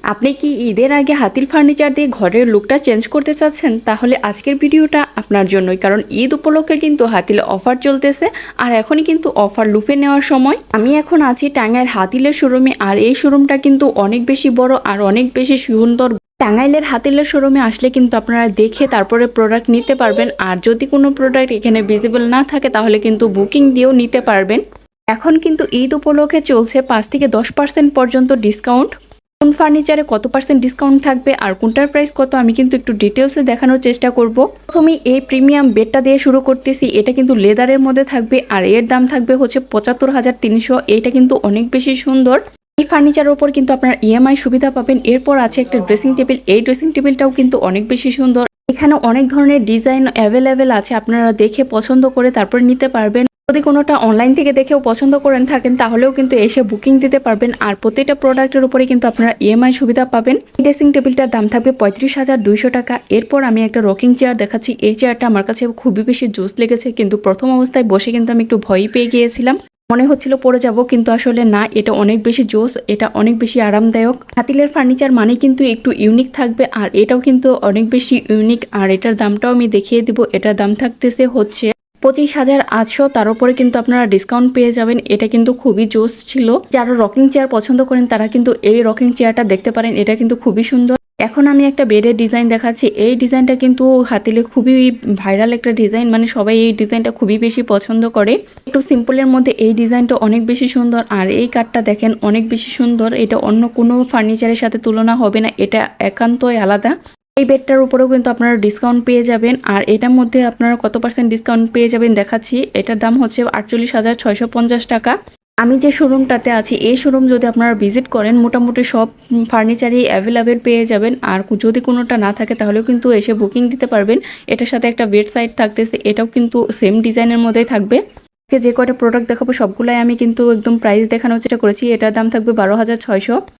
আপনি কি ঈদের আগে হাতিল ফার্নিচার দিয়ে ঘরের লুকটা চেঞ্জ করতে চাচ্ছেন? তাহলে আজকের ভিডিওটা আপনার জন্যই, কারণ ঈদ উপলক্ষে কিন্তু হাতিল অফার চলতেছে আর এখনই কিন্তু অফার লুফে নেওয়ার সময়। আমি এখন আছি টাঙ্গাইল হাতিলের শোরুমে, আর এই শোরুমটা কিন্তু অনেক বেশি বড় আর অনেক বেশি সুন্দর। টাঙ্গাইলের হাতিলের শোরুমে আসলে কিন্তু আপনারা দেখে তারপরে প্রোডাক্ট নিতে পারবেন, আর যদি কোনো প্রোডাক্ট এখানে ভিজিবল না থাকে তাহলে কিন্তু বুকিং দিয়েও নিতে পারবেন। এখন কিন্তু ঈদ উপলক্ষে চলছে 5 থেকে 10% পর্যন্ত ডিসকাউন্ট। কোন ফার্নিচারে কত পার্সেন্ট ডিসকাউন্ট থাকবে আর কোনটার প্রাইস কত আমি কিন্তু একটু ডিটেলসে দেখানোর চেষ্টা করব। প্রথমে এই প্রিমিয়াম বেডটা দিয়ে শুরু করতেছি। এটা কিন্তু লেদারের মধ্যে থাকবে আর এর দাম থাকবে হচ্ছে 75,300। এইটা কিন্তু অনেক বেশি সুন্দর। এই ফার্নিচারের উপর কিন্তু আপনার ইএমআই সুবিধা পাবেন। এরপর আছে একটা ড্রেসিং টেবিল। এই ড্রেসিং টেবিলটাও কিন্তু অনেক বেশি সুন্দর। এখানে অনেক ধরনের ডিজাইন অ্যাভেলেবেল আছে, আপনারা দেখে পছন্দ করে তারপর নিতে পারবেন। যদি কোনোটা অনলাইন থেকে দেখেও পছন্দ করেন থাকেন তাহলেও কিন্তু এসে বুকিং দিতে পারবেন, আর প্রত্যেকটা প্রোডাক্টের উপরে কিন্তু আপনারা ইএমআই সুবিধা পাবেন। ড্রেসিং টেবিলটার দাম থাকবে 35,200 টাকা। এরপর আমি একটা রকিং চেয়ার দেখাচ্ছি। এই চেয়ারটা আমার কাছে খুবই বেশি জোস লেগেছে, কিন্তু প্রথম অবস্থায় বসে কিন্তু আমি একটু ভয় পেয়ে গিয়েছিলাম, মনে হচ্ছিল পড়ে যাব, কিন্তু আসলে না, এটা অনেক বেশি জোস, এটা অনেক বেশি আরামদায়ক। হাতিলের ফার্নিচার মানে কিন্তু একটু ইউনিক থাকবে, আর এটাও কিন্তু অনেক বেশি ইউনিক। আর এটার দামটাও আমি দেখিয়ে দিব। এটার দাম থাকতেছে হচ্ছে 25,800। তার উপরে কিন্তু আপনারা ডিসকাউন্ট পেয়ে যাবেন। এটা কিন্তু খুবই জোস ছিল। যারা রকিং চেয়ার পছন্দ করেন তারা কিন্তু এই রকিং চেয়ারটা দেখতে পারেন, এটা কিন্তু খুবই সুন্দর। এখন আমি একটা বেডের ডিজাইন দেখাচ্ছি। এই ডিজাইনটা কিন্তু হাতিলে খুবই ভাইরাল একটা ডিজাইন, মানে সবাই এই ডিজাইনটা খুবই বেশি পছন্দ করে। একটু সিম্পলের মধ্যে এই ডিজাইনটা অনেক বেশি সুন্দর। আর এই কাঠটা দেখেন অনেক বেশি সুন্দর, এটা অন্য কোনো ফার্নিচারের সাথে তুলনা হবে না, এটা একান্তই আলাদা। এই বেডটার উপরেও কিন্তু আপনারা ডিসকাউন্ট পেয়ে যাবেন, আর এটার মধ্যে আপনারা কত পার্সেন্ট ডিসকাউন্ট পেয়ে যাবেন দেখাচ্ছি। এটার দাম হচ্ছে 48,650 টাকা। আমি যে শোরুমটাতে আছি এই শোরুম যদি আপনারা ভিজিট করেন মোটামুটি সব ফার্নিচারই অ্যাভেলেবেল পেয়ে যাবেন, আর যদি কোনোটা না থাকে তাহলেও কিন্তু এসে বুকিং দিতে পারবেন। এটার সাথে একটা বেড সাইড থাকতেছে, এটাও কিন্তু সেম ডিজাইনের মধ্যেই থাকবে। যে কয়টা প্রোডাক্ট দেখাবো সবগুলাই আমি কিন্তু একদম প্রাইস দেখানোর চেষ্টা করেছি। এটার দাম থাকবে 12,600।